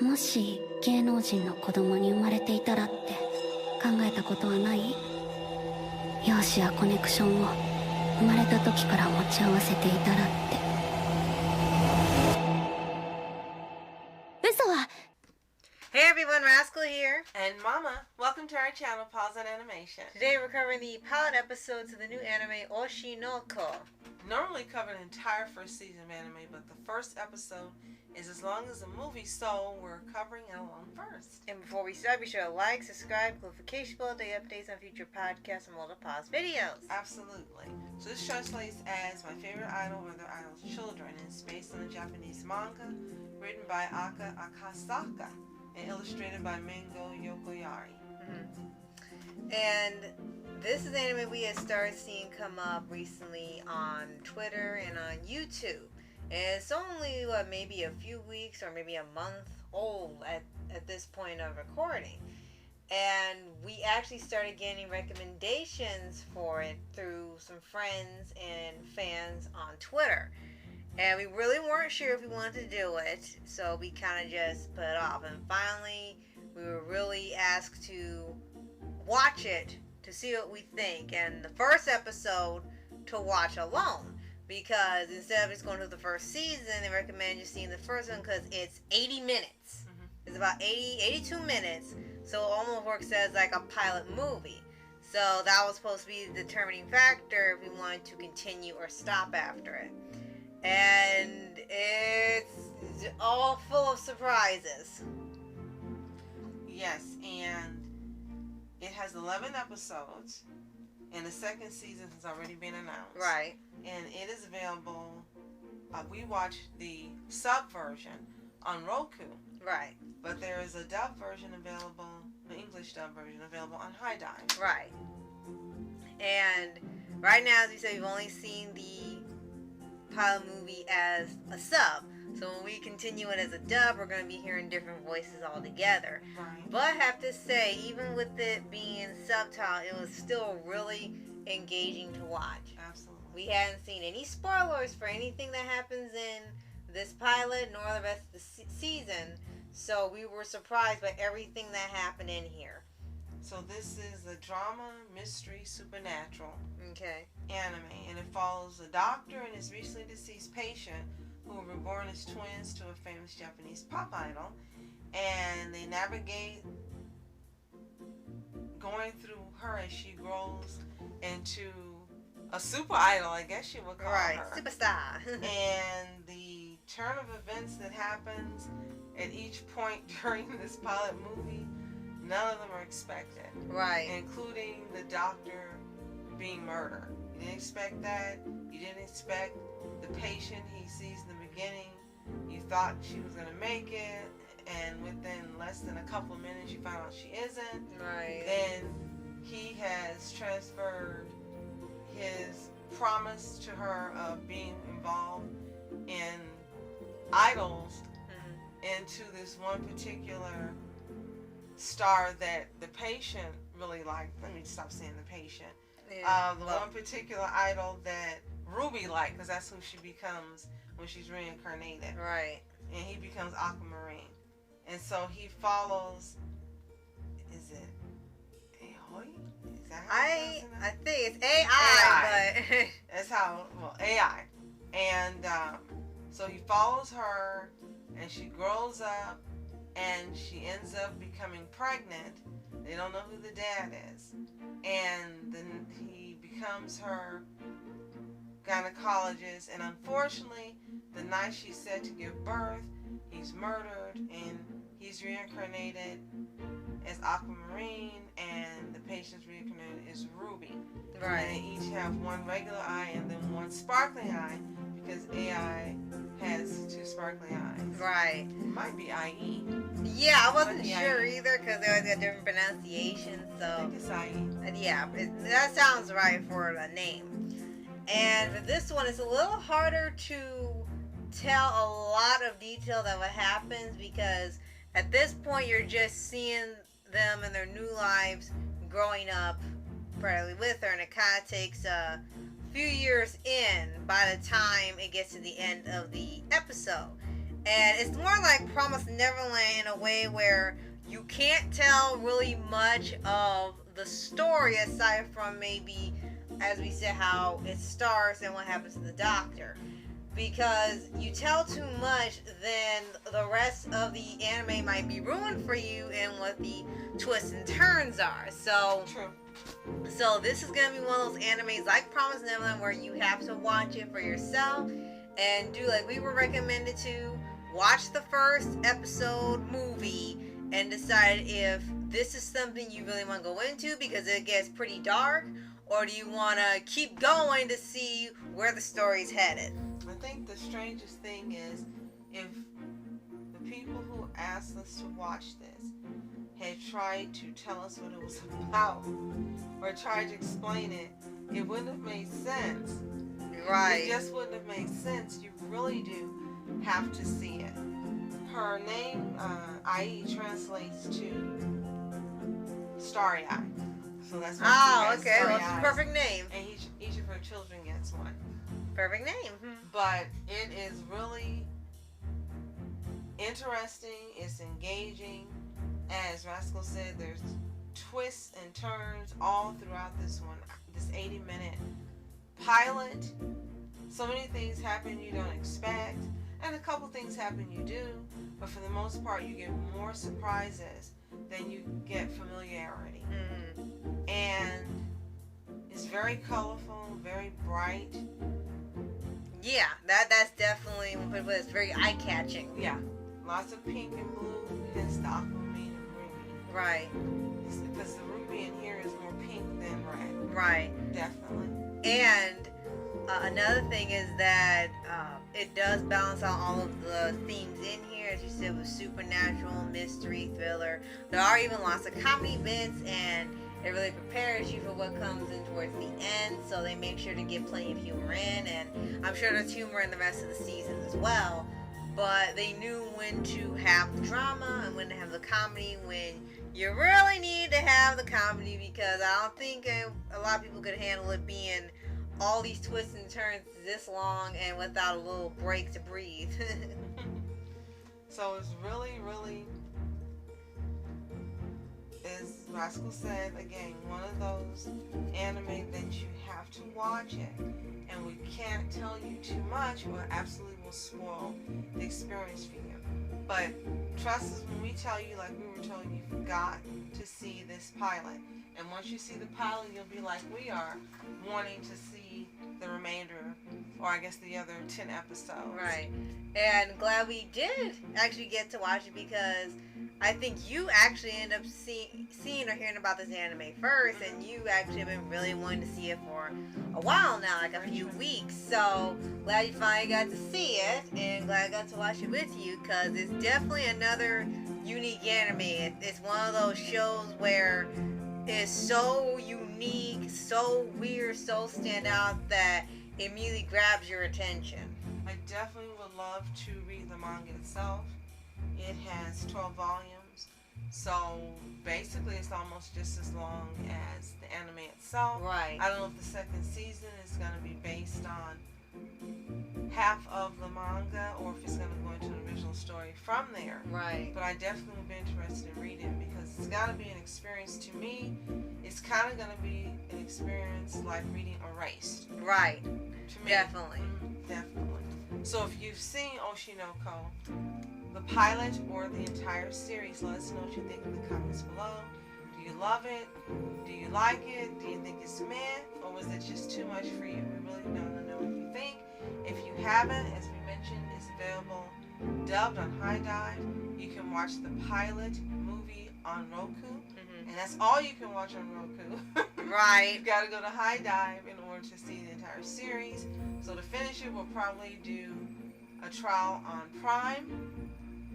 もし芸能人の子供に生まれていたらって考えたことはない？容姿やコネクションを生まれた時から持ち合わせていたらって。嘘は。 Hey everyone, Rascal here. And Mama, welcome to our channel, Paws On Animation. Today we're covering the pilot episodes of the new anime Oshi No Ko. Normally cover the entire first season of anime, but the first episode is as long as the movie, so we're covering it along first. And before we start, be sure to like, subscribe, notification bell, day updates on future podcasts and multi-pause videos. Absolutely. So this translates as My Favorite Idol or Their Idol's Children, and it's based on the Japanese manga written by Aka Akasaka and illustrated by Mango Yokoyari. And this is anime we had started seeing come up recently on Twitter and on YouTube. And it's only, maybe a few weeks or maybe a month old at this point of recording. And we actually started getting recommendations for it through some friends and fans on Twitter. And we really weren't sure if we wanted to do it, so we kind of just put it off. And finally, we were really asked to watch it to see what we think. And the first episode to watch alone, because instead of just going to the first season, they recommend just seeing the first one because it's 80 minutes. It's about 82 minutes, so it almost works as like a pilot movie. So that was supposed to be the determining factor if we wanted to continue or stop after it. And it's all full of surprises. Yes, and it has 11 episodes, and the second season has already been announced. Right. And it is available, we watched the sub version on Roku. Right. But there is a dub version available, the English dub version available on High Dive. Right. And right now, as we said, we've only seen the pilot movie as a sub. So when we continue it as a dub, we're going to be hearing different voices altogether. Right. But I have to say, even with it being subtitled, it was still really engaging to watch. Absolutely. We hadn't seen any spoilers for anything that happens in this pilot nor the rest of the season. So we were surprised by everything that happened in here. So this is a drama, mystery, supernatural anime, and it follows a doctor and his recently deceased patient who were reborn as twins to a famous Japanese pop idol, and they navigate going through her as she grows into a super idol, I guess you would call her. Right, superstar. And the turn of events that happens at each point during this pilot movie, none of them are expected. Right. Including the doctor being murdered. You didn't expect that. You didn't expect the patient he sees in the beginning. You thought she was going to make it, and within less than a couple of minutes you find out she isn't. Right. Then he has transferred his promise to her of being involved in idols into this one particular star that the patient really liked. Let me stop saying the patient. Yeah. One particular idol that Ruby liked, because that's who she becomes when she's reincarnated. Right. And he becomes Aquamarine. And so he follows, is it Aoi? Is that how I think it's AI, but that's how, well, AI. And so he follows her, and she grows up, and she ends up becoming pregnant. They don't know who the dad is. And then he becomes her gynecologist, and unfortunately, the night she's set to give birth, he's murdered, and he's reincarnated as Aquamarine, and the patient's reincarnated as Ruby. Right. And they each have one regular eye and then one sparkling eye, because AI has two sparkling eyes. Right. It might be IE. Yeah, I wasn't sure either because they always got different pronunciations. So I think it's IE. Yeah, that sounds right for the name. And for this one, it's a little harder to tell a lot of detail that what happens because at this point you're just seeing them in their new lives growing up probably with her, and it kind of takes a few years in by the time it gets to the end of the episode. And it's more like Promised Neverland in a way where you can't tell really much of the story aside from maybe, as we said, how it starts and what happens to the doctor. Because you tell too much, then the rest of the anime might be ruined for you and what the twists and turns are. So, True. so this is gonna be one of those animes like Promised Neverland where you have to watch it for yourself and do like we were recommended to. Watch the first episode movie and decide if this is something you really want to go into because it gets pretty dark, or do you want to keep going to see where the story's headed. I think the strangest thing is if the people who asked us to watch this had tried to tell us what it was about or tried to explain it, it wouldn't have made sense. Right. It just wouldn't have made sense. You really do have to see it. Her name, IE, translates to Starry Eye. So that's why she has okay. starry Well, it's a eyes. perfect name. And each of her children gets one. Perfect name. But it is really interesting. It's engaging. As Rascal said, there's twists and turns all throughout this one. This 80-minute pilot. So many things happen you don't expect. And a couple things happen you do. But for the most part, you get more surprises than you get familiarity. Mm-hmm. And it's very colorful, very bright. Yeah, that's definitely, but it's very eye-catching. Yeah, lots of pink and blue, hence the aquamarine and ruby. Right. It's because the ruby in here is more pink than red. Right. Definitely. And another thing is that it does balance out all of the themes in here, as you said, with supernatural, mystery, thriller. There are even lots of comedy bits, and it really prepares you for what comes in towards the end, so they make sure to get plenty of humor in, and I'm sure there's humor in the rest of the season as well, but they knew when to have the drama and when to have the comedy, when you really need to have the comedy, because I don't think a lot of people could handle it being all these twists and turns this long and without a little break to breathe. So it's really, really, as Rascal said, again, one of those anime that you have to watch it. And we can't tell you too much or absolutely will spoil the experience for you. But trust us when we tell you, like we were telling you, you've got to see this pilot. And once you see the pilot, you'll be like we are, wanting to see the remainder, or I guess the other 10 episodes. Right. And glad we did actually get to watch it, because I think you actually end up seeing or hearing about this anime first, and you actually have been really wanting to see it for a while now, like a few weeks. So glad you finally got to see it, and glad I got to watch it with you, because it's definitely another unique anime. It's one of those shows where it's so unique, so weird, so stand out that it immediately grabs your attention. I definitely would love to read the manga itself. It has 12 volumes, so basically it's almost just as long as the anime itself. Right. I don't know if the second season is going to be based on half of the manga or if it's going to go into an original story from there. Right. But I definitely would be interested in reading it because it's got to be an experience. To me, it's kind of going to be an experience like reading Erased. Right. To me. Definitely. Definitely. So if you've seen Oshi No Ko, the pilot or the entire series, let us know what you think in the comments below. Do you love it? Do you like it? Do you think it's meh? Or was it just too much for you? We really want to know what you think. If you haven't, as we mentioned, it's available dubbed on High Dive. You can watch the pilot movie on Roku. Mm-hmm. And that's all you can watch on Roku. Right. You've got to go to High Dive in order to see the entire series. So to finish it, we'll probably do a trial on Prime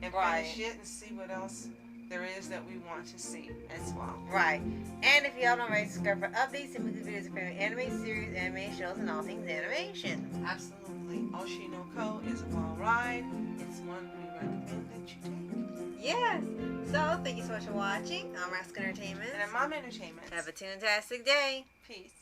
and finish it and see what else there is that we want to see as well. Right. And if you haven't already, subscribe for updates and weekly videos of anime series, anime shows, and all things animation. Absolutely. Oshi No Ko is a long ride. It's one we recommend that you take. Yes. So, thank you so much for watching. I'm Rascal Entertainment. And I'm Mom Entertainment. Have a fantastic day. Peace.